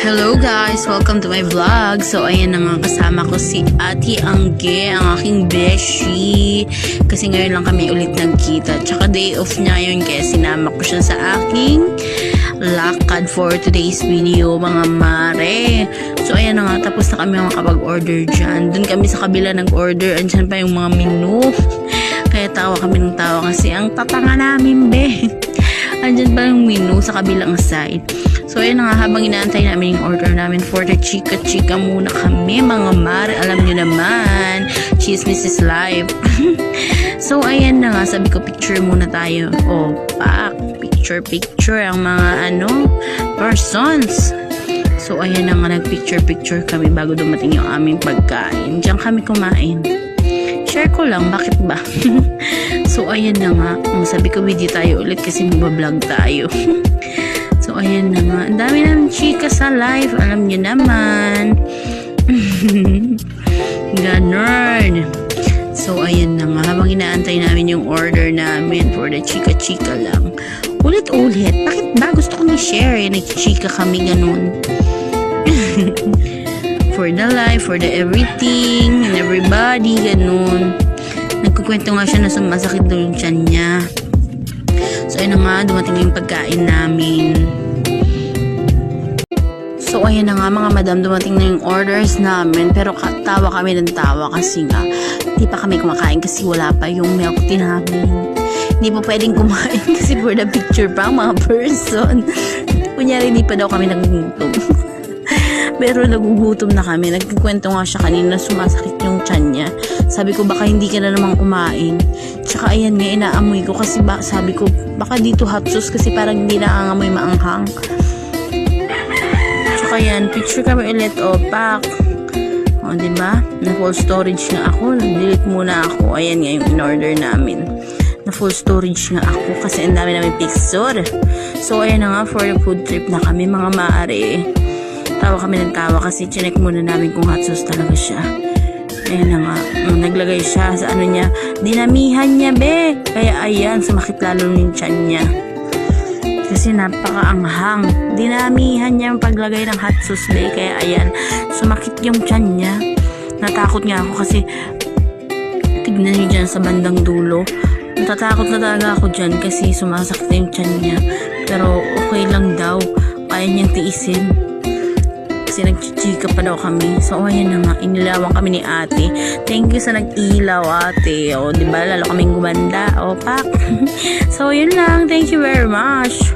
Hello guys! Welcome to my vlog. So ayan na nga, kasama ko si Ate Angge, ang aking beshi. Kasi ngayon lang kami ulit nagkita. Tsaka day off niya yun, kaya sinama ko siya sa aking lakad for today's video, mga mare. So ayan na nga, tapos na kami makapag-order dyan. Dun kami sa kabila nag-order. Andyan pa yung mga menu. Kaya tawa kami ng tawa kasi ang tatanga namin, be. Andyan pa yung menu sa kabilang side. So ayan na nga, habang inaantay namin yung order namin for the chika-chika muna kami, mga mare. Alam nyo naman, chismis is life. So ayan na nga, sabi ko picture muna tayo. Oh, pak, picture ang mga persons. So ayan na nga, nag-picture kami bago dumating yung aming pagkain. Diyan kami kumain. Share ko lang, bakit ba? So ayan na nga, sabi ko video tayo ulit kasi magbablog tayo. So ayan na nga, ang dami namin chika sa live, alam nyo naman. Ganon. So ayan na nga, habang inaantay namin yung order namin for the chika-chika lang. Ulit-ulit, bakit ba? Gusto kong i-share, nag-chika kami ganon. For the life, for the everything, and everybody, ganun. Nagkukwento nga siya na sumasakit daw yung tiyan niya. So ayun na nga, dumating yung pagkain namin. So ayun na nga mga madam, dumating na yung orders namin. Pero tawa kami ng tawa kasi nga, hindi pa kami kumakain kasi wala pa yung milk tea namin. Hindi pa pwedeng kumain kasi for the picture pa ang mga person. Kunyari, hindi pa daw kami nagugutom. Pero nagugutom na kami. Nagkikwento nga siya kanina, sumasakit yung tiyan niya. Sabi ko, baka hindi ka na naman kumain. Tsaka ayan nga, inaamoy ko kasi sabi ko, baka dito hot sauce kasi parang hindi naangamoy maanghang. Tsaka yan, picture kami ulit, pak. O, diba? Na full storage nga ako. Delete muna ako. Ayan nga yung in-order namin. Na full storage nga ako kasi ang dami namin picture. So, ayan na nga, for the food trip na kami, mga maare. Tawa kami ng tawa kasi chinek muna namin kung hot sauce talaga siya. Ayan na nga, naglagay siya sa niya, dinamihan niya, be. Kaya ayan, sumakit lalo yung tiyan niya. Kasi napakaanghang. Dinamihan niya yung paglagay ng hot sauce, be. Kaya ayan, sumakit yung tiyan niya. Natakot nga ako kasi tignan niyo dyan sa bandang dulo. Natatakot na talaga ako dyan kasi sumasakit na yung tiyan niya. Pero okay lang daw. Kaya niyang tiisin. Kasi nagchichika pa daw kami. So ayan na nga, inilawan kami ni ate. Thank you sa nag-ilaw, ate. O diba, lalo kaming gumanda. O pak. So yun lang, thank you very much.